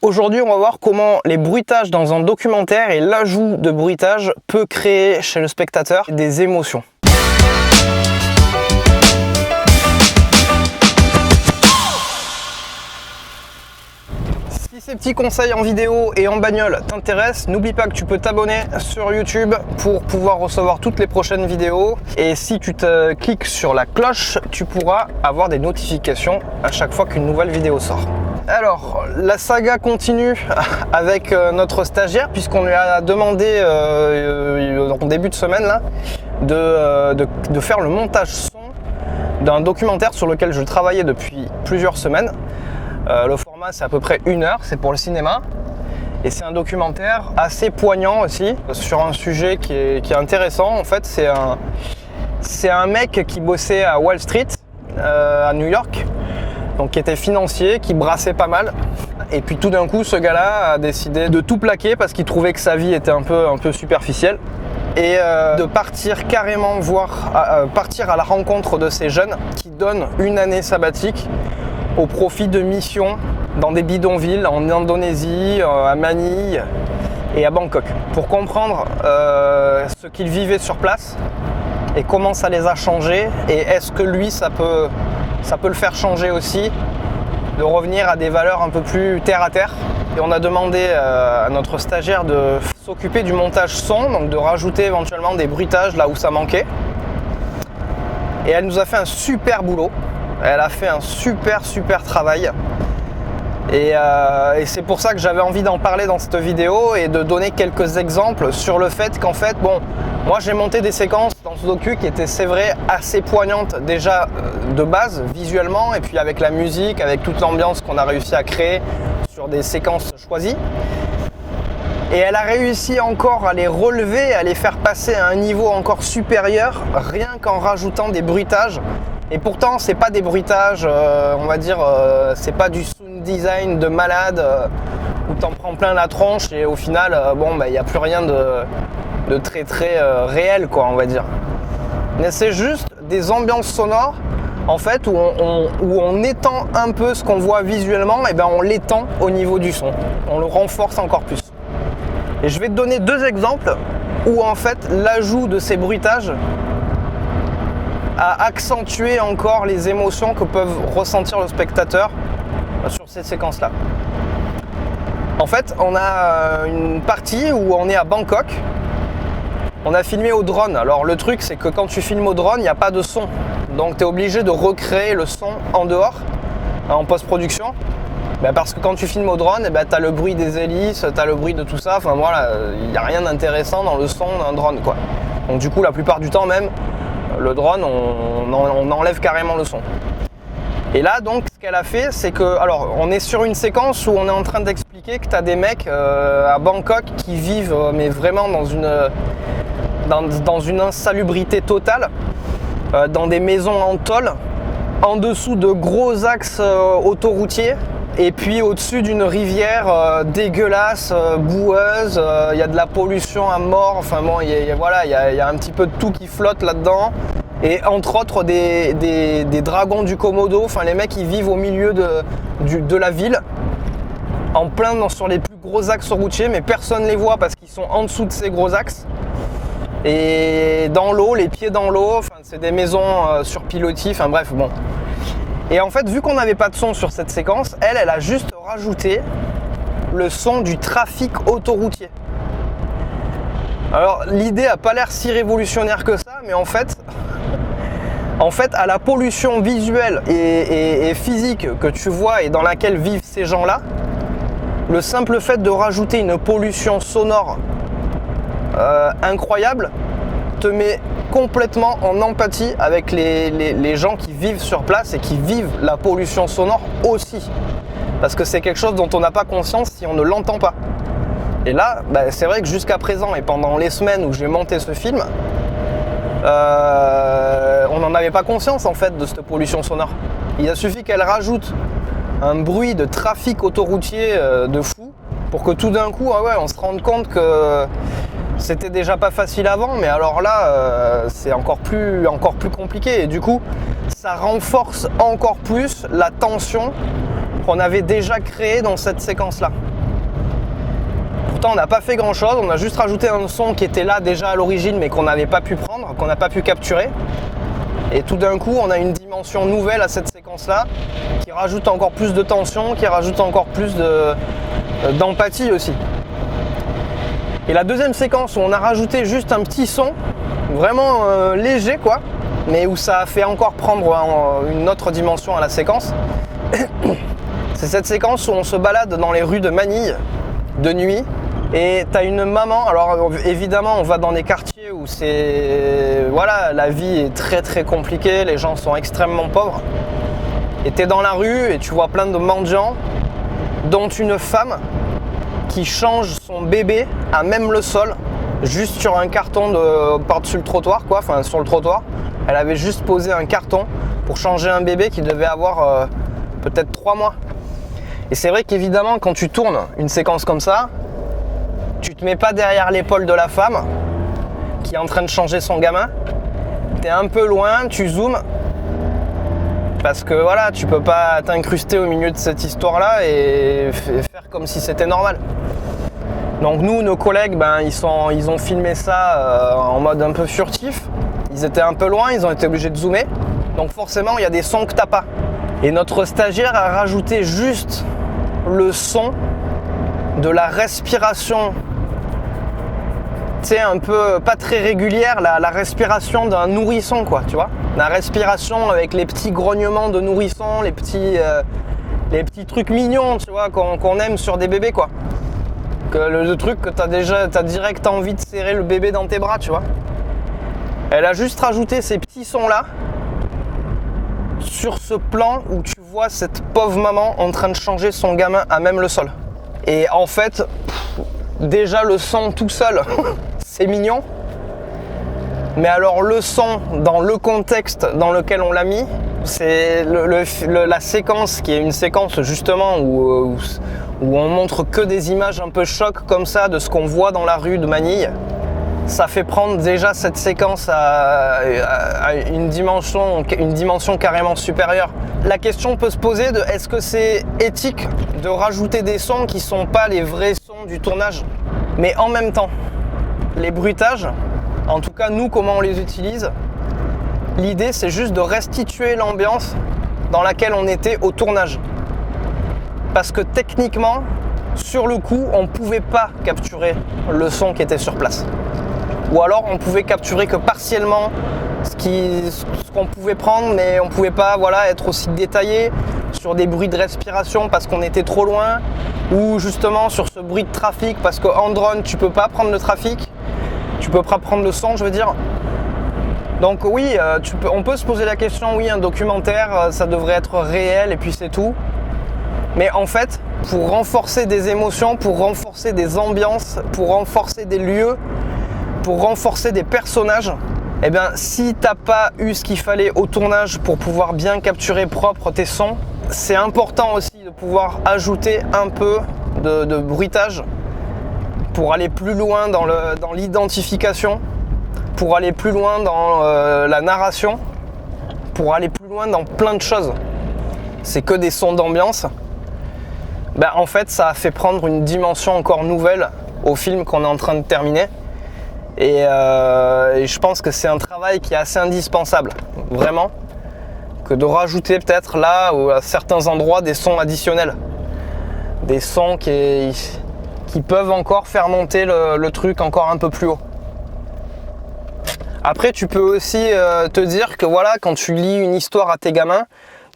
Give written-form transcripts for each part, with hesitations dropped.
Aujourd'hui, on va voir comment les bruitages dans un documentaire et l'ajout de bruitage peut créer chez le spectateur des émotions. Si ces petits conseils en vidéo et en bagnole t'intéressent, n'oublie pas que tu peux t'abonner sur YouTube pour pouvoir recevoir toutes les prochaines vidéos. Et si tu te cliques sur la cloche, tu pourras avoir des notifications à chaque fois qu'une nouvelle vidéo sort. Alors, la saga continue avec notre stagiaire, puisqu'on lui a demandé en début de semaine là, de faire le montage son d'un documentaire sur lequel je travaillais depuis plusieurs semaines. Le format, c'est à peu près 1 heure, c'est pour le cinéma. Et c'est un documentaire assez poignant aussi, sur un sujet qui est intéressant. En fait, c'est un mec qui bossait à Wall Street, à New York, donc qui était financier, qui brassait pas mal. Et puis tout d'un coup, ce gars-là a décidé de tout plaquer parce qu'il trouvait que sa vie était un peu superficielle. Et de partir carrément partir à la rencontre de ces jeunes qui donnent une année sabbatique au profit de missions dans des bidonvilles en Indonésie, à Manille et à Bangkok, pour comprendre ce qu'ils vivaient sur place et comment ça les a changés, et est-ce que lui ça peut le faire changer aussi, de revenir à des valeurs un peu plus terre à terre. Et on a demandé à notre stagiaire de s'occuper du montage son, donc de rajouter éventuellement des bruitages là où ça manquait, et elle nous a fait un super boulot. Elle a fait un super travail et c'est pour ça que j'avais envie d'en parler dans cette vidéo et de donner quelques exemples sur le fait qu'en fait, bon, moi j'ai monté des séquences dans ce docu qui étaient, c'est vrai, assez poignantes déjà de base, visuellement, et puis avec la musique, avec toute l'ambiance qu'on a réussi à créer sur des séquences choisies. Et elle a réussi encore à les relever, à les faire passer à un niveau encore supérieur, rien qu'en rajoutant des bruitages. Et pourtant, c'est pas des bruitages, on va dire, c'est pas du sound design de malade où t'en prends plein la tronche et au final, il n'y a plus rien de très réel, quoi, on va dire. Mais c'est juste des ambiances sonores, en fait, où on étend un peu ce qu'on voit visuellement, et ben on l'étend au niveau du son, on le renforce encore plus. Et je vais te donner 2 exemples où en fait l'ajout de ces bruitages a accentué encore les émotions que peuvent ressentir le spectateur sur ces séquences-là. En fait, on a une partie où on est à Bangkok. On a filmé au drone. Alors le truc, c'est que quand tu filmes au drone, il n'y a pas de son. Donc tu es obligé de recréer le son en dehors, en post-production. Parce que quand tu filmes au drone, tu as le bruit des hélices, tu as le bruit de tout ça. Enfin voilà, il n'y a rien d'intéressant dans le son d'un drone, quoi. Donc du coup, la plupart du temps même, le drone, on enlève carrément le son. Et là, donc, ce qu'elle a fait, c'est que... Alors, on est sur une séquence où on est en train d'expliquer que tu as des mecs à Bangkok qui vivent, mais vraiment dans une insalubrité totale, dans des maisons en tôle, en dessous de gros axes autoroutiers, et puis au-dessus d'une rivière dégueulasse, boueuse, il y a de la pollution à mort, enfin bon, il y a un petit peu de tout qui flotte là-dedans. Et entre autres des dragons du Komodo, enfin les mecs ils vivent au milieu de la ville, en plein sur les plus gros axes routiers, mais personne ne les voit parce qu'ils sont en dessous de ces gros axes. Et dans l'eau, les pieds dans l'eau, enfin, c'est des maisons sur pilotis, enfin bref, bon. Et en fait, vu qu'on n'avait pas de son sur cette séquence, elle a juste rajouté le son du trafic autoroutier. Alors, l'idée n'a pas l'air si révolutionnaire que ça, mais en fait, à la pollution visuelle et physique que tu vois et dans laquelle vivent ces gens-là, le simple fait de rajouter une pollution sonore incroyable te met complètement en empathie avec les gens qui vivent sur place et qui vivent la pollution sonore aussi. Parce que c'est quelque chose dont on n'a pas conscience si on ne l'entend pas. Et là, c'est vrai que jusqu'à présent et pendant les semaines où j'ai monté ce film, on n'en avait pas conscience en fait de cette pollution sonore. Il a suffi qu'elle rajoute un bruit de trafic autoroutier de fou pour que tout d'un coup, on se rende compte que c'était déjà pas facile avant, mais alors là, c'est encore plus compliqué. Et du coup, ça renforce encore plus la tension qu'on avait déjà créée dans cette séquence-là. pourtant on n'a pas fait grand chose, on a juste rajouté un son qui était là déjà à l'origine mais qu'on n'avait pas pu prendre, qu'on n'a pas pu capturer. Et tout d'un coup on a une dimension nouvelle à cette séquence là qui rajoute encore plus de tension, qui rajoute encore plus d'empathie aussi. Et la deuxième séquence où on a rajouté juste un petit son, vraiment léger quoi, mais où ça a fait encore prendre une autre dimension à la séquence, c'est cette séquence où on se balade dans les rues de Manille de nuit et t'as une maman. Alors évidemment on va dans des quartiers où voilà, la vie est très très compliquée, les gens sont extrêmement pauvres et t'es dans la rue et tu vois plein de mendiants dont une femme qui change son bébé à même le sol, juste sur un carton par-dessus le trottoir quoi, enfin sur le trottoir. Elle avait juste posé un carton pour changer un bébé qui devait avoir peut-être 3 mois. Et c'est vrai qu'évidemment quand tu tournes une séquence comme ça, tu te mets pas derrière l'épaule de la femme qui est en train de changer son gamin. T'es un peu loin, tu zoomes parce que voilà, tu peux pas t'incruster au milieu de cette histoire-là et faire comme si c'était normal. Donc nous, nos collègues, ils ont filmé ça en mode un peu furtif. Ils étaient un peu loin, ils ont été obligés de zoomer. Donc forcément, il y a des sons que t'as pas. Et notre stagiaire a rajouté juste le son de la respiration, tu sais, un peu pas très régulière, la respiration d'un nourrisson quoi, tu vois. La respiration avec les petits grognements de nourrisson, les petits trucs mignons, tu vois, qu'on aime sur des bébés quoi. Que le truc que t'as direct envie de serrer le bébé dans tes bras, tu vois. Elle a juste rajouté ces petits sons là sur ce plan où tu vois cette pauvre maman en train de changer son gamin à même le sol. Et en fait, déjà le son tout seul, c'est mignon. Mais alors le son, dans le contexte dans lequel on l'a mis, c'est la séquence qui est une séquence justement où on montre que des images un peu choc comme ça de ce qu'on voit dans la rue de Manille. Ça fait prendre déjà cette séquence à une dimension carrément supérieure. La question peut se poser de est-ce que c'est éthique de rajouter des sons qui sont pas les vrais sons du tournage. Mais en même temps, les bruitages, en tout cas nous comment on les utilise, l'idée c'est juste de restituer l'ambiance dans laquelle on était au tournage. Parce que techniquement, sur le coup, on pouvait pas capturer le son qui était sur place. Ou alors on pouvait capturer que partiellement ce qu'on pouvait prendre, mais on pouvait pas être aussi détaillé sur des bruits de respiration parce qu'on était trop loin, ou justement sur ce bruit de trafic parce qu'en drone tu peux pas prendre le trafic, tu peux pas prendre le son je veux dire. Donc oui, on peut se poser la question, oui un documentaire ça devrait être réel et puis c'est tout. Mais en fait, pour renforcer des émotions, pour renforcer des ambiances, pour renforcer des lieux, pour renforcer des personnages, eh bien si t'as pas eu ce qu'il fallait au tournage pour pouvoir bien capturer propre tes sons, c'est important aussi de pouvoir ajouter un peu de bruitage pour aller plus loin dans l'identification, pour aller plus loin dans la narration, pour aller plus loin dans plein de choses. C'est que des sons d'ambiance. En fait ça a fait prendre une dimension encore nouvelle au film qu'on est en train de terminer. Et je pense que c'est un travail qui est assez indispensable, vraiment, que de rajouter peut-être là ou à certains endroits des sons additionnels, des sons qui peuvent encore faire monter le truc encore un peu plus haut. Après tu peux aussi te dire que voilà, quand tu lis une histoire à tes gamins,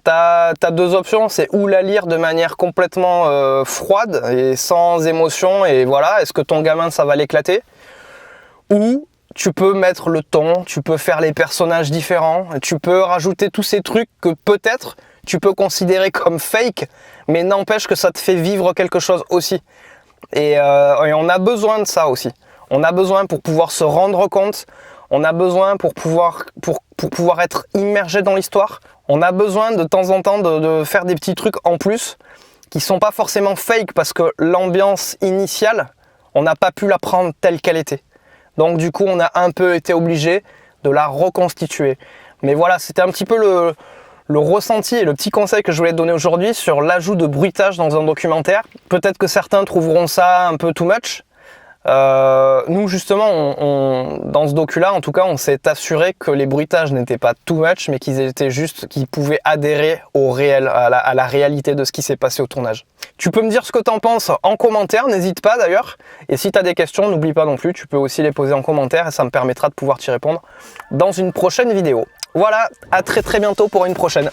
t'as 2 options, c'est ou la lire de manière complètement froide et sans émotion et voilà, est-ce que ton gamin ça va l'éclater? Ou tu peux mettre le ton, tu peux faire les personnages différents, tu peux rajouter tous ces trucs que peut-être tu peux considérer comme fake, mais n'empêche que ça te fait vivre quelque chose aussi. Et on a besoin de ça aussi. On a besoin pour pouvoir se rendre compte, on a besoin pour pouvoir être immergé dans l'histoire, on a besoin de temps en temps de faire des petits trucs en plus qui sont pas forcément fake parce que l'ambiance initiale, on n'a pas pu la prendre telle qu'elle était. Donc du coup, on a un peu été obligé de la reconstituer. Mais voilà, c'était un petit peu le ressenti et le petit conseil que je voulais te donner aujourd'hui sur l'ajout de bruitage dans un documentaire. Peut-être que certains trouveront ça un peu too much, Nous justement, dans ce docu-là, en tout cas, on s'est assuré que les bruitages n'étaient pas too much, mais qu'ils étaient juste, qu'ils pouvaient adhérer au réel, à la réalité de ce qui s'est passé au tournage. Tu peux me dire ce que tu en penses en commentaire, n'hésite pas d'ailleurs. Et si tu as des questions, n'oublie pas non plus, tu peux aussi les poser en commentaire et ça me permettra de pouvoir t'y répondre dans une prochaine vidéo. Voilà, à très bientôt pour une prochaine.